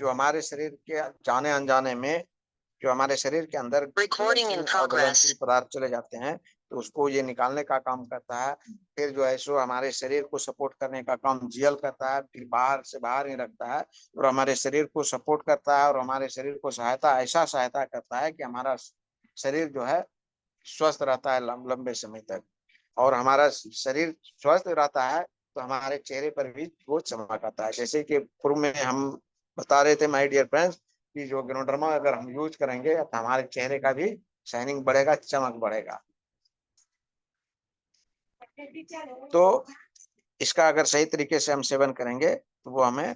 जो हमारे शरीर के जाने अनजाने में जो हमारे शरीर के अंदर गलनशील पदार्थ चले जाते हैं, तो उसको ये निकालने का काम करता है। फिर जो है सो हमारे शरीर को सपोर्ट करने का काम जीएल करता है, फिर बाहर से बाहर ही रखता है और हमारे शरीर को सपोर्ट करता है और हमारे शरीर को सहायता करता है कि हमारा शरीर जो है स्वस्थ रहता है लंबे समय तक। और हमारा शरीर स्वस्थ रहता है तो हमारे चेहरे पर भी वो चमक आता है। जैसे कि पूर्व में हम बता रहे थे माय डियर फ्रेंड्स कि जो ग्लोडर्मा अगर हम यूज करेंगे तो हमारे चेहरे का भी शाइनिंग बढ़ेगा, चमक बढ़ेगा। तो इसका अगर सही तरीके से हम सेवन करेंगे तो वो हमें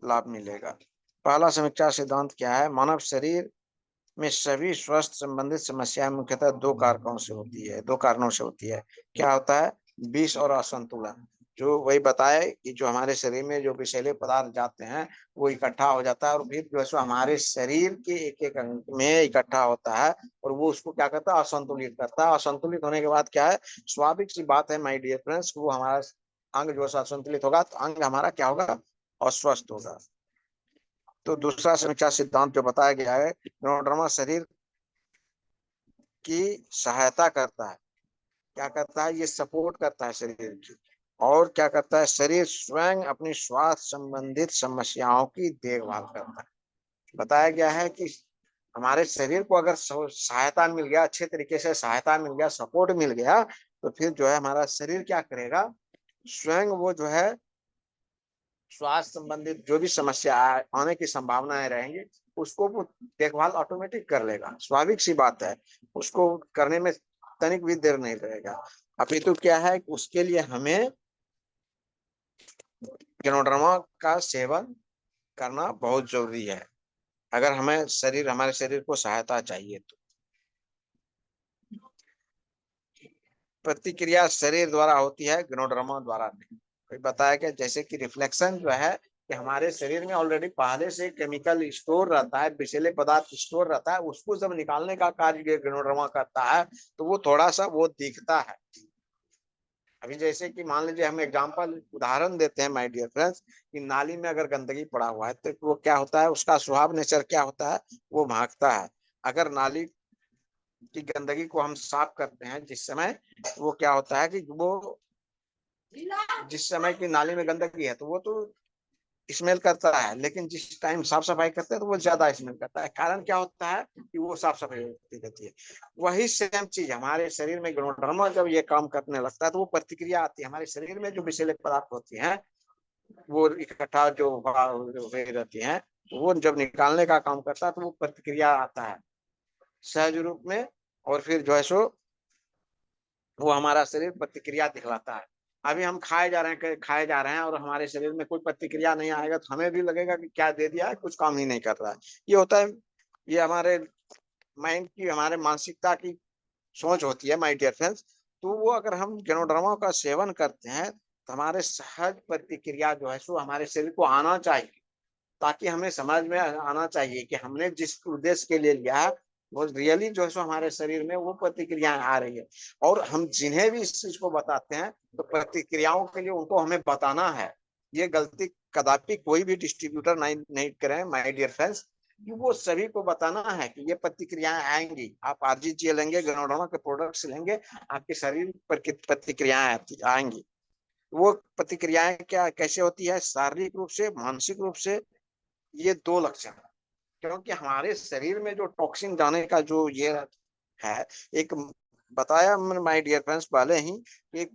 लाभ मिलेगा। पहला समीक्षा सिद्धांत क्या है? मानव शरीर में सभी स्वास्थ्य संबंधित समस्याएं मुख्यतः दो कारणों से होती है। क्या होता है? विष और असंतुलन। जो वही बताए कि जो हमारे शरीर में जो विषैले पदार्थ जाते हैं वो इकट्ठा हो जाता है और फिर जो है सो हमारे शरीर के एक एक अंग में इकट्ठा होता है और वो उसको क्या करता है? असंतुलित करता है। असंतुलित होने के बाद क्या है? स्वाभाविक सी बात है माय डियर फ्रेंड्स, वो हमारा अंग जो है असंतुलित होगा तो अंग हमारा क्या होगा? अस्वस्थ होगा। तो दूसरा समीक्षा सिद्धांत जो बताया गया है, ग्लोडर्मा शरीर की सहायता करता है। क्या करता है? ये सपोर्ट करता है शरीर की। और क्या करता है? शरीर स्वयं अपनी स्वास्थ्य संबंधित समस्याओं की देखभाल करता है। बताया गया है कि हमारे शरीर को अगर सहायता मिल गया, अच्छे तरीके से सहायता मिल गया, सपोर्ट मिल गया, तो फिर जो है हमारा शरीर क्या करेगा? स्वयं वो जो है स्वास्थ्य संबंधित जो भी समस्या आने की संभावनाएं रहेंगी उसको वो देखभाल ऑटोमेटिक कर लेगा। स्वाभाविक सी बात है, उसको करने में तनिक भी देर नहीं लगेगा। अपितु क्या है? उसके लिए हमें ग्लोडर्मा का सेवन करना बहुत जरूरी है अगर हमारे शरीर को सहायता चाहिए तो। प्रतिक्रिया शरीर द्वारा होती है, ग्लोडर्मा द्वारा नहीं। कोई बताया कि जैसे कि रिफ्लेक्शन जो है कि हमारे शरीर में ऑलरेडी पहले से केमिकल स्टोर रहता है, विषैले पदार्थ स्टोर रहता है, उसको जब निकालने का कार्य ग्लोडर्मा करता है तो वो थोड़ा सा वो दिखता है। अभी जैसे कि मान लीजिए हम एग्जांपल उदाहरण देते हैं माय डियर फ्रेंड्स कि नाली में अगर गंदगी पड़ा हुआ है तो वो क्या होता है? उसका स्वभाव नेचर क्या होता है? वो भागता है। अगर नाली की गंदगी को हम साफ करते हैं जिस समय, वो क्या होता है कि वो जिस समय की नाली में गंदगी है तो वो तो स्मेल करता है, लेकिन जिस टाइम साफ सफाई करते हैं तो वो ज्यादा स्मेल करता है। कारण क्या होता है? कि वो साफ सफाई होती रहती है। वही सेम चीज हमारे शरीर में ग्लोडर्मा जब ये काम करने लगता है तो वो प्रतिक्रिया आती है। हमारे शरीर में जो विषैले पदार्थ होती हैं वो इकट्ठा जो हुए रहती हैं, वो जब निकालने का काम करता है तो वो प्रतिक्रिया आता है सहज रूप में। और फिर जो है सो वो हमारा शरीर प्रतिक्रिया दिखलाता है। अभी हम खाए जा रहे हैं और हमारे शरीर में कोई प्रतिक्रिया नहीं आएगा तो हमें भी लगेगा कि क्या दे दिया है, कुछ काम ही नहीं कर रहा है। ये होता है, ये हमारे माइंड की, हमारे मानसिकता की सोच होती है माय डियर फ्रेंड्स। तो वो अगर हम ग्लोडर्मा का सेवन करते हैं तो हमारे सहज प्रतिक्रिया जो है सो हमारे शरीर को आना चाहिए, ताकि हमें समझ में आना चाहिए कि हमने जिस उद्देश्य के लिए लिया है वो रियली जो है सो हमारे शरीर में वो प्रतिक्रियाएं आ रही है। और हम जिन्हें भी इस चीज को बताते हैं तो प्रतिक्रियाओं के लिए उनको हमें बताना है। ये गलती कदापि कोई भी डिस्ट्रीब्यूटर नहीं करें माय डियर फ्रेंड्स, कि वो सभी को बताना है कि ये प्रतिक्रियाएं आएंगी। आप आरजीजी लेंगे, ग्लोडर्मा के प्रोडक्ट्स लेंगे, आपके शरीर पर प्रतिक्रियाएं आएंगी। वो प्रतिक्रियाएं क्या कैसे होती है? शारीरिक रूप से, मानसिक रूप से। ये दो लक्षण, क्योंकि हमारे शरीर में जो टॉक्सिन जाने का जो ये है, एक बताया मैंने माय डियर फ्रेंड्स पहले ही, एक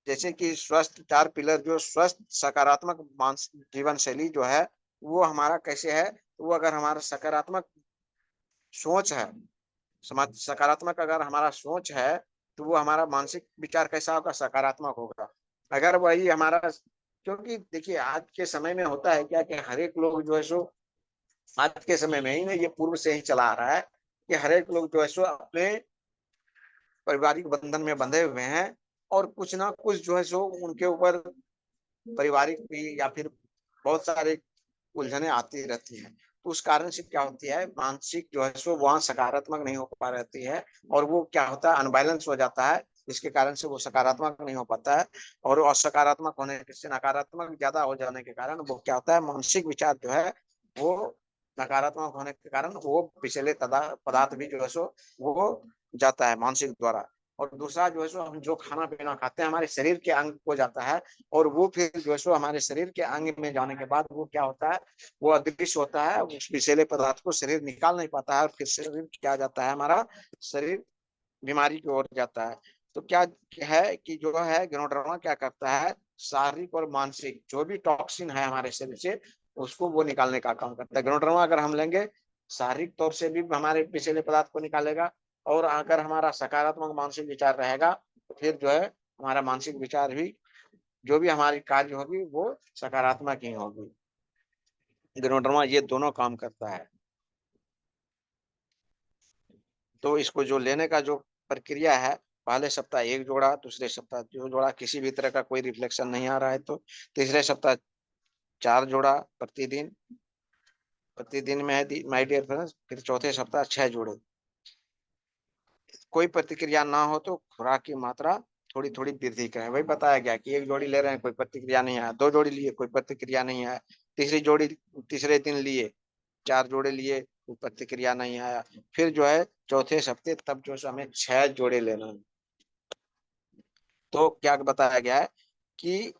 जैसे कि स्वस्थ 4 पिलर, जो स्वस्थ सकारात्मक मानसिक जीवन शैली जो है वो हमारा कैसे है? वो अगर हमारा सकारात्मक सोच है, सकारात्मक अगर हमारा सोच है तो वो हमारा मानसिक विचार कैसा होगा? सकारात्मक होगा। अगर वही हमारा, क्योंकि देखिए आज के समय में होता है क्या कि हर एक लोग जो है सो, आज के समय में ही नहीं, ये पूर्व से ही चला आ रहा है कि हर एक लोग जो है सो अपने पारिवारिक बंधन में बंधे हुए हैं और कुछ ना कुछ जो है सो उनके ऊपर पारिवारिक भी या फिर बहुत सारे उलझने आती रहती हैं। तो उस कारण से क्या होती है? मानसिक जो है सो वहाँ सकारात्मक नहीं हो पा रहती है और वो क्या होता है? अनबैलेंस हो जाता है, जिसके कारण से वो सकारात्मक नहीं हो पाता है। और असकारात्मक होने से, नकारात्मक ज्यादा हो जाने के कारण वो क्या होता है? मानसिक विचार जो है वो नकारात्मक होने के कारण वो विषैले पदार्थ भी जो है सो वो जाता है मानसिक द्वारा। और दूसरा जो है सो हम जो खाना पीना खाते हैं हमारे शरीर के अंग को जाता है, और वो फिर जो है सो हमारे शरीर के अंग में जाने के बाद वो क्या होता है, वो अदृश्य होता है, उस विषैले पदार्थ को शरीर निकाल नहीं पाता है, और फिर शरीर क्या जाता है, हमारा शरीर बीमारी की ओर जाता है। तो क्या है कि जो है ग्नोडर्मा क्या करता है, शारीरिक और मानसिक जो भी टॉक्सिन है हमारे शरीर से उसको वो निकालने का काम करता है। ग्नोडर्मा अगर हम लेंगे शारीरिक तौर से भी हमारे विषैले पदार्थ को निकालेगा, और अगर हमारा सकारात्मक मानसिक विचार रहेगा तो फिर जो है हमारा मानसिक विचार भी, जो भी हमारी कार्य होगी वो सकारात्मक ही होगी। ग्नोडर्मा ये दोनों काम करता है। तो इसको जो लेने का जो प्रक्रिया है, पहले सप्ताह 1 जोड़ा, दूसरे सप्ताह 2 जोड़ा, किसी भी तरह का कोई रिफ्लेक्शन नहीं आ रहा है तो तीसरे सप्ताह 4 जोड़ा प्रतिदिन, प्रतिदिन में है माय डियर फ्रेंड्स, फिर चौथे सप्ताह 6 जोड़े। कोई प्रतिक्रिया ना हो तो खुराक की मात्रा थोड़ी थोड़ी वृद्धि करें। वही बताया गया कि 1 जोड़ी ले रहे हैं कोई प्रतिक्रिया नहीं आया, 2 जोड़ी लिए कोई प्रतिक्रिया नहीं आया, तीसरी जोड़ी तीसरे दिन लिए, 4 जोड़े लिए कोई प्रतिक्रिया नहीं आया, फिर जो है चौथे सप्ताह तब जो है हमें 6 जोड़े लेना है। तो क्या बताया गया है कि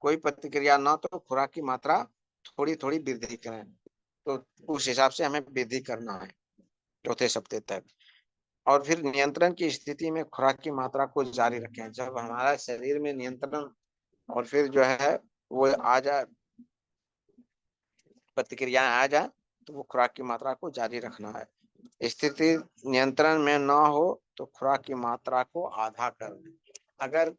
कोई प्रतिक्रिया ना तो खुराक की मात्रा थोड़ी थोड़ी वृद्धि करें, तो उस हिसाब से हमें वृद्धि करना है चौथे सप्ताह तक। और फिर नियंत्रण की स्थिति में खुराक की मात्रा को जारी रखें। जब हमारा शरीर में नियंत्रण और फिर जो है वो आ जाए, प्रतिक्रियाएं आ जाए, तो वो खुराक की मात्रा को जारी रखना है। स्थिति नियंत्रण में ना हो तो खुराक की मात्रा को आधा कर दें। अगर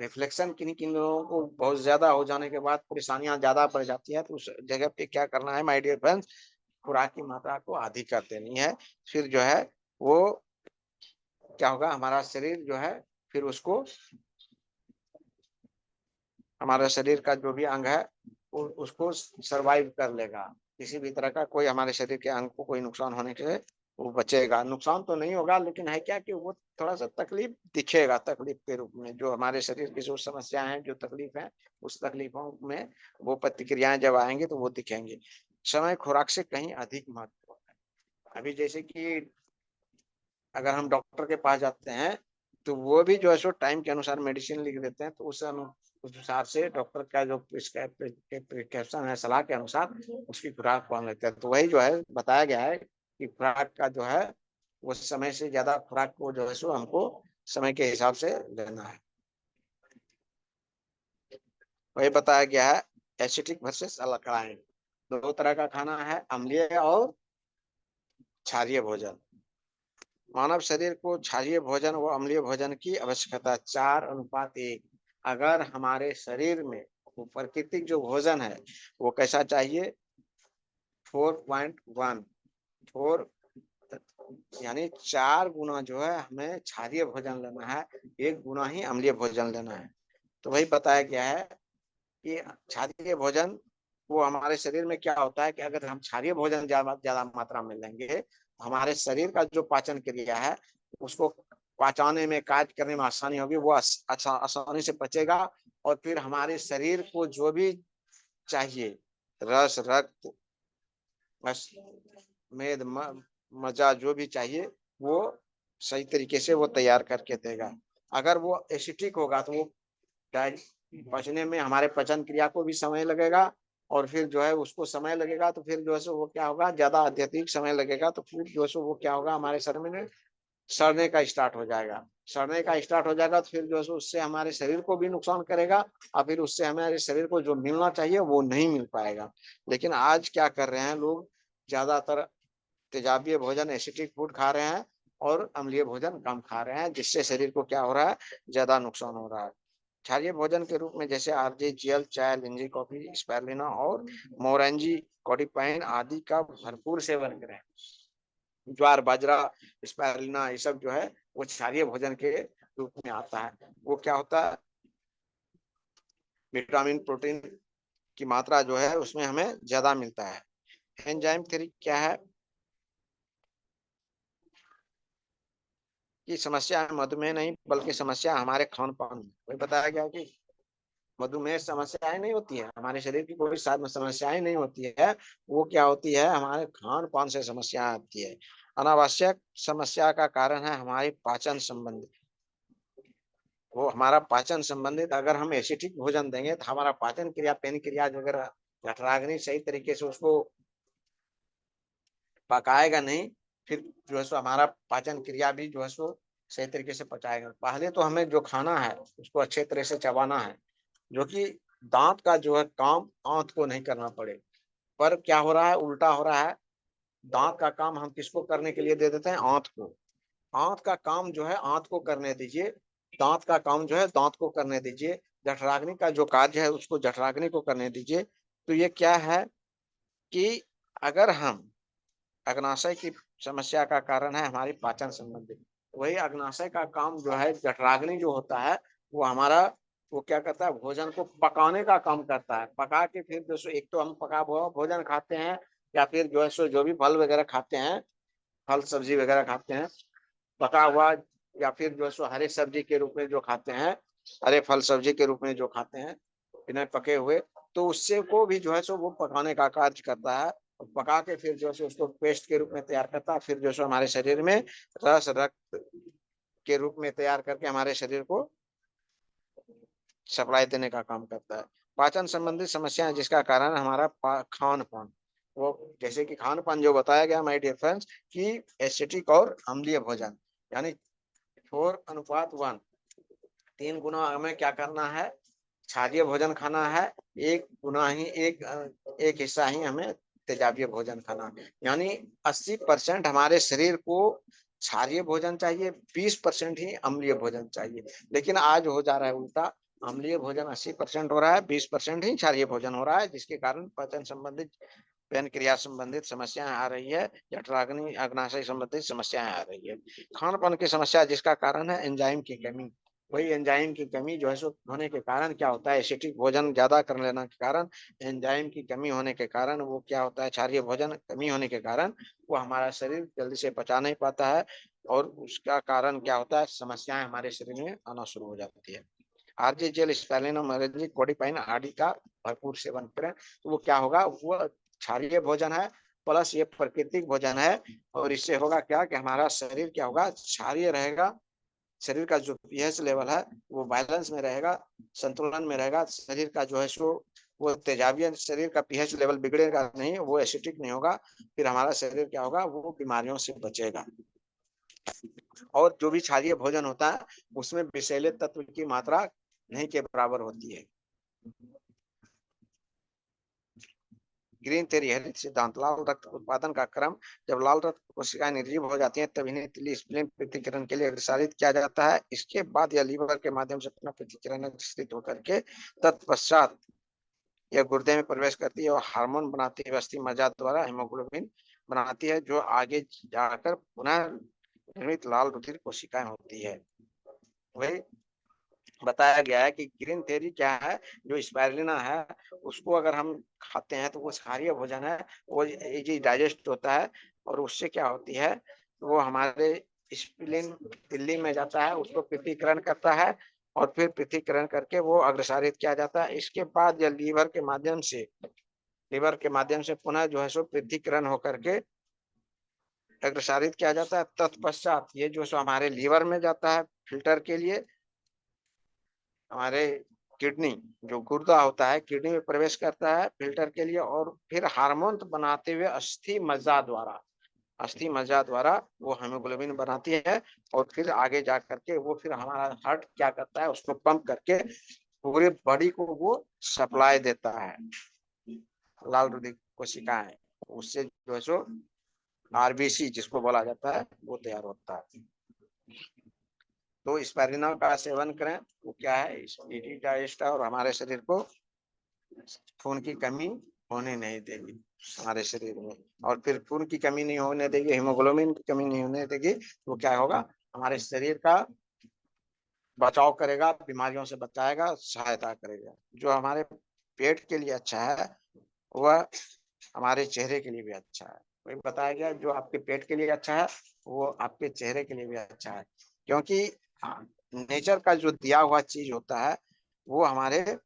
रिफ्लेक्शन किन्हीं किन लोगों को बहुत ज्यादा हो जाने के बाद परेशानियां ज्यादा बढ़ जाती है तो उस जगह पे क्या करना है माय डियर फ्रेंड्स, खुराक की मात्रा को आधी कर देनी है। फिर जो है वो क्या होगा, हमारा शरीर जो है फिर उसको, हमारा शरीर का जो भी अंग है उसको सरवाइव कर लेगा। किसी भी तरह का कोई हमारे शरीर के अंग को कोई नुकसान होने से वो बचेगा। नुकसान तो नहीं होगा लेकिन है क्या कि वो थोड़ा सा तकलीफ दिखेगा, तकलीफ के रूप में जो हमारे शरीर की जो समस्याएं हैं, जो तकलीफ है, उस तकलीफों में वो प्रतिक्रियाएं जब आएंगी तो वो दिखेंगी। समय खुराक से कहीं अधिक महत्वपूर्ण है। अभी जैसे कि अगर हम डॉक्टर के पास जाते हैं तो वो भी जो है सो टाइम के अनुसार मेडिसिन लिख देते हैं, तो उस हिसाब से डॉक्टर का जो प्रिस्क्रिप्शन है, सलाह के अनुसार उसकी खुराक पान लेते हैं। तो वही जो है बताया गया है कि खुराक का जो है वो समय से ज्यादा खुराक को जो है सो हमको समय के हिसाब से लेना है। वही बताया गया है एसिडिक वर्सेस अल्कलाइन। दो तरह का खाना है, अम्लीय और क्षारीय भोजन। मानव शरीर को क्षारीय भोजन व अम्लीय भोजन की आवश्यकता 4:1। अगर हमारे शरीर में वो प्राकृतिक जो भोजन है वो कैसा चाहिए, 4.1, 4, यानी 4 गुना जो है हमें क्षारीय भोजन लेना है, 1 गुना ही अम्लीय भोजन लेना है। तो वही बताया गया है कि क्षारीय भोजन वो हमारे शरीर में क्या होता है कि अगर हम क्षारीय भोजन ज्यादा ज्यादा मात्रा में लेंगे तो हमारे शरीर का जो पाचन क्रिया है उसको पचाने में, कार्य करने में आसानी होगी, वो आसानी से पचेगा। और फिर हमारे शरीर को जो भी चाहिए, रस, रक्त, मेद, मजा जो भी चाहिए वो सही तरीके से वो तैयार करके देगा। अगर वो एसिडिक होगा तो वो पचने में हमारे पचन क्रिया को भी समय लगेगा, और फिर जो है उसको समय लगेगा तो फिर जो है सो वो क्या होगा, ज्यादा अत्यधिक समय लगेगा तो फिर जो है सो वो क्या होगा, हमारे शरीर में सड़ने का स्टार्ट हो जाएगा। सड़ने का स्टार्ट हो जाएगा तो फिर जो है सो उससे हमारे शरीर को भी नुकसान करेगा, और फिर उससे हमारे शरीर को जो मिलना चाहिए वो नहीं मिल पाएगा। लेकिन आज क्या कर रहे हैं लोग, ज्यादातर तेजाबीय भोजन, एसिडिक फूड खा रहे हैं और अम्लीय भोजन कम खा रहे हैं, जिससे शरीर को क्या हो रहा है, ज्यादा नुकसान हो रहा है। क्षारीय भोजन के रूप में जैसे आरजेजीएल, चाय, लिंजी, कॉफी, स्पारुलिना और मोरंजी, कोडिपाइन आदि का भरपूर सेवन करें। ज्वार, बाजरा, स्पारुलिना ये सब जो है वो क्षारीय भोजन के रूप में आता है। वो क्या होता है, विटामिन, प्रोटीन की मात्रा जो है उसमें हमें ज्यादा मिलता है। एंजाइम थ्योरी क्या है कि समस्या मधुमेह नहीं बल्कि समस्या हमारे खान पान में। वही बताया गया कि मधुमेह समस्याएं नहीं होती है, हमारे शरीर की कोई समस्याएं नहीं होती है, वो क्या होती है, हमारे खान पान से समस्या आती है। अनावश्यक समस्या का कारण है हमारी पाचन संबंधी, वो हमारा पाचन संबंधित, अगर हम एसिडिक भोजन देंगे तो हमारा पाचन क्रिया, पेन क्रिया वगैरह, जठराग्नि सही तरीके से उसको पकाएगा नहीं, फिर जो है सो हमारा पाचन क्रिया भी जो है सो सही तरीके से पचाएगा। पहले तो हमें जो खाना है उसको अच्छे तरह से चबाना है, जो कि दांत का जो है काम आंत को नहीं करना पड़े। पर क्या हो रहा है, उल्टा हो रहा है, दांत का काम हम किसको करने के लिए दे देते हैं, आंत को। आंत का काम जो है आंत को करने दीजिए, दांत का काम जो है दांत को करने दीजिए, जठराग्नि का जो कार्य है उसको जठराग्नि को करने दीजिए। तो ये क्या है कि अगर हम, अग्नाशय की समस्या का कारण है हमारी पाचन संबंधी, वही अग्नाशय का काम जो है जठराग्नि जो होता है वो हमारा, वो क्या करता है, भोजन को पकाने का काम करता है। पका के फिर जो सो, एक तो हम पका हुआ भोजन खाते हैं, या फिर जो है सो जो भी फल वगैरह खाते हैं, फल सब्जी वगैरह खाते हैं पका हुआ, या फिर जो है सो हरे सब्जी के रूप में जो खाते हैं, हरे फल सब्जी के रूप में जो खाते हैं बिना पके हुए, तो उससे को भी जो है सो वो पकाने का कार्य करता है। और पका के फिर जो है उसको पेस्ट के रूप में तैयार करता है, फिर जो है हमारे शरीर में रस रक्त के रूप में तैयार करके हमारे शरीर को सप्लाई देने का काम करता है। पाचन संबंधी समस्याएं जिसका कारण हमारा खान पान, वो जैसे कि खान पान जो बताया गया माय डियर फ्रेंड्स, कि एसिडिक और अम्लीय भोजन, यानी 4:1, 3 गुना हमें क्या करना है, क्षारीय भोजन खाना है, 1 हिस्सा ही हमें तेजाबीय भोजन खाना है। यानी 80% हमारे शरीर को क्षारीय भोजन चाहिए, 20% ही अम्लीय भोजन चाहिए। लेकिन आज हो जा रहा है उल्टा, अम्लीय भोजन 80% हो रहा है, 20% ही क्षारीय भोजन हो रहा है, जिसके कारण पाचन संबंधित, पेन क्रिया संबंधित समस्याएं आ रही है, जठराग्नि अग्नाशय संबंधित समस्याएं आ रही है। खान पान की समस्या जिसका कारण है एंजाइम की कमी, वही एंजाइम की कमी जो है सो होने के कारण क्या होता है, एसिडिक भोजन ज्यादा कर लेने के कारण, एंजाइम की कमी होने के कारण वो क्या होता है, क्षारीय भोजन कमी होने के कारण वो हमारा शरीर जल्दी से पचा नहीं पाता है, और उसका कारण क्या होता है, समस्याएं हमारे शरीर में आना शुरू हो जाती है। आरजे जेल, स्पेलिनम, कोडिपाइन आदि का भरपूर सेवन करें तो वो क्या होगा, वो क्षारीय भोजन है प्लस ये प्राकृतिक भोजन है, और इससे होगा क्या कि हमारा शरीर क्या होगा, क्षारीय रहेगा, शरीर का जो पीएच लेवल है वो बैलेंस में रहेगा, संतुलन में रहेगा, शरीर का जो है सो वो तेजाबियन, शरीर का पीएच लेवल बिगड़ेगा नहीं, वो एसिडिक नहीं होगा, फिर हमारा शरीर क्या होगा, वो बीमारियों से बचेगा। और जो भी क्षारीय भोजन होता है उसमें विषैले तत्व की मात्रा नहीं के बराबर होती है। ग्रीन थ्योरी, हरित सिद्धांत, लाल रक्त उत्पादन का क्रम, जब लाल रक्त कोशिकाएं निर्जीव हो जाती हैं तब इन्हें तिली स्प्लीन पृथक्करण के लिए अग्रसारित किया जाता है। इसके बाद यह लीवर के माध्यम से अपना पृथक्करण अग्रसित होकर के तत्पश्चात यह गुर्दे में प्रवेश करती है और हार्मोन बनाती है, अस्थि मज्जा द्वारा हीमोग्लोबिन बनाती है, जो आगे जाकर पुनः निर्मित लाल रुधिर कोशिकाएं होती है। वही बताया गया है कि ग्रीन थ्योरी क्या है, जो स्पाइरुलिना है उसको अगर हम खाते हैं तो वो क्षारीय भोजन है, वो इजी डाइजेस्ट होता है, और उससे क्या होती है, वो हमारे स्प्लीन दिल्ली में जाता है, उसको पृथक्करण करता है, और फिर पृथक्करण करके वो अग्रसारित किया जाता है। इसके बाद यह लीवर के माध्यम से पुनः जो है सो पृथक्करण होकर के अग्रसारित किया जाता है। तत्पश्चात ये जो सो हमारे लीवर में जाता है फिल्टर के लिए, हमारे किडनी, जो गुर्दा होता है किडनी में प्रवेश करता है फिल्टर के लिए, और फिर हार्मोन बनाते हुए अस्थि मज्जा द्वारा वो हीमोग्लोबिन बनाती है, और फिर आगे जा करके वो फिर हमारा हार्ट क्या करता है, उसको पंप करके पूरे बॉडी को वो सप्लाई देता है, लाल रुधिर कोशिकाएं, उससे जो है सो आरबीसी जिसको बोला जाता है वो तैयार होता है। तो स्पाइरुलिना का सेवन करें, वो क्या है, स्पीडी डाइजेस्ट और हमारे शरीर को खून की कमी होने नहीं देगी हमारे शरीर में, और फिर खून की कमी नहीं होने देगी, हीमोग्लोबिन की कमी नहीं होने देगी, तो क्या होगा, हमारे शरीर का बचाव करेगा, बीमारियों से बचाएगा, सहायता करेगा। जो हमारे पेट के लिए अच्छा है वह हमारे चेहरे के लिए भी अच्छा है। वही बताया गया, जो आपके पेट के लिए अच्छा है वो आपके चेहरे के लिए भी अच्छा है, क्योंकि नेचर का जो दिया हुआ चीज होता है वो हमारे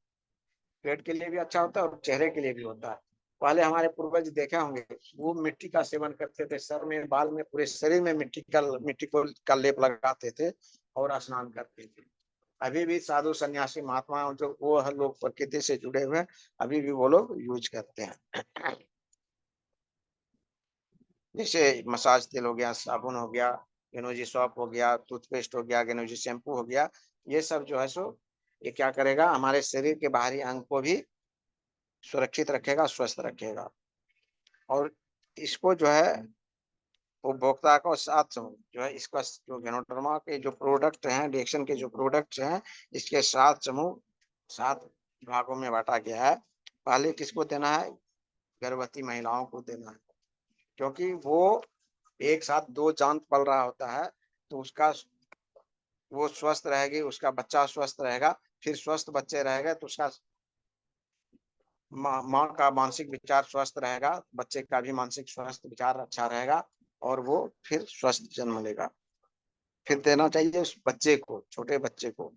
पेट के लिए भी अच्छा होता है और चेहरे के लिए भी होता है। पहले हमारे पूर्वज देखे होंगे, वो मिट्टी का सेवन करते थे, सर में, बाल में, पूरे शरीर में मिट्टी को का लेप लगाते थे और स्नान करते थे। अभी भी साधु सन्यासी महात्मा जो वो लोग प्रकृति से जुड़े हुए हैं, अभी भी वो लोग यूज करते हैं। जैसे मसाज तेल हो गया, साबुन हो गया, गेनोजी सॉप हो गया, टूथपेस्ट हो गया, गेनोजी शैम्पू हो गया, ये सब जो है सो ये क्या करेगा, हमारे शरीर के बाहरी अंग को भी सुरक्षित रखेगा, स्वस्थ रखेगा। और इसको जो है उपभोक्ता को सात समूह जो है, इसका जो गेनोडर्मा के जो प्रोडक्ट हैं, रिएक्शन के जो प्रोडक्ट्स हैं, इसके 7 समूह 7 भागों में बांटा गया है। पहले किसको देना है? गर्भवती महिलाओं को देना है, क्योंकि वो एक साथ 2 जांत पल रहा होता है, तो उसका वो स्वस्थ रहेगी, उसका बच्चा स्वस्थ रहेगा, फिर स्वस्थ बच्चे रहेगा तो उसका माँ का मानसिक विचार स्वस्थ रहेगा, बच्चे का भी मानसिक स्वास्थ्य विचार अच्छा रहेगा और वो फिर स्वस्थ जन्म लेगा। फिर देना चाहिए उस बच्चे को, छोटे बच्चे को।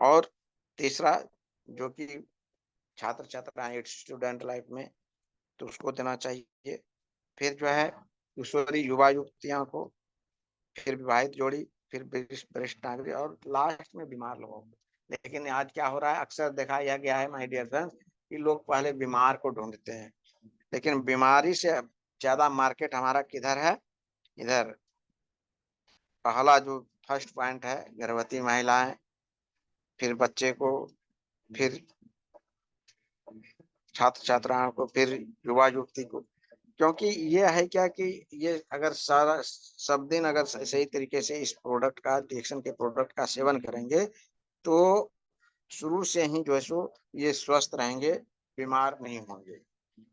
और तीसरा, जो कि छात्र छात्राएं स्टूडेंट लाइफ में, तो उसको देना चाहिए। फिर जो है किशोरी युवा युवतियों को, फिर विवाहित जोड़ी, फिर वरिष्ठ नागरिक और लास्ट में बीमार लोगों को। लेकिन आज क्या हो रहा है, अक्सर देखा यह गया है माय डियर फ्रेंड्स, कि लोग पहले बीमार को ढूंढते हैं, लेकिन बीमारी से ज्यादा मार्केट हमारा किधर है? इधर पहला जो फर्स्ट पॉइंट है, गर्भवती महिलाएं, फिर बच्चे को, फिर छात्र छात्राओं को, फिर युवा युवती को। क्योंकि ये है क्या कि ये अगर सारा सब दिन अगर सही तरीके से इस प्रोडक्ट का, डिएक्शन के प्रोडक्ट का सेवन करेंगे, तो शुरू से ही जो है सो ये स्वस्थ रहेंगे, बीमार नहीं होंगे।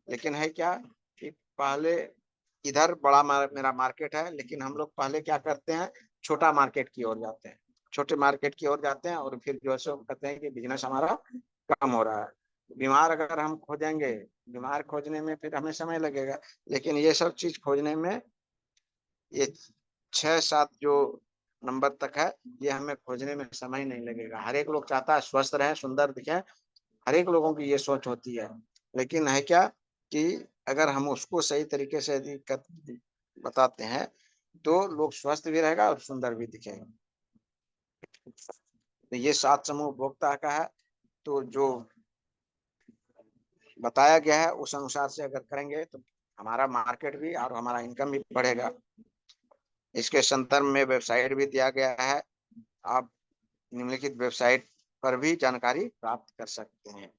लेकिन है क्या कि पहले इधर बड़ा मेरा मार्केट है, लेकिन हम लोग पहले क्या करते हैं, छोटा मार्केट की ओर जाते हैं, छोटे मार्केट की ओर जाते हैं, और फिर जो है सो कहते हैं कि बिजनेस हमारा कम हो रहा है। बीमार अगर हम खोजेंगे, बीमार खोजने में फिर हमें समय लगेगा, लेकिन ये सब चीज खोजने में ये 6-7 जो नंबर तक है, ये हमें खोजने में समय नहीं लगेगा। हर एक लोग चाहता है स्वस्थ रहे, सुंदर दिखे, हर एक लोगों की ये सोच होती है। लेकिन है क्या कि अगर हम उसको सही तरीके से यदि बताते हैं, तो लोग स्वस्थ भी रहेगा और सुंदर भी दिखेगा। तो ये 7 समूह उपभोक्ता का है, तो जो बताया गया है उस अनुसार से अगर करेंगे तो हमारा मार्केट भी और हमारा इनकम भी बढ़ेगा। इसके संदर्भ में वेबसाइट भी दिया गया है, आप निम्नलिखित वेबसाइट पर भी जानकारी प्राप्त कर सकते हैं।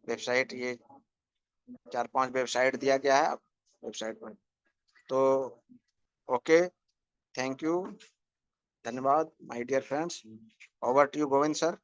वेबसाइट ये 4-5 वेबसाइट दिया गया है वेबसाइट पर। तो ओके, थैंक यू, धन्यवाद my dear friends. Over to you Govind sir.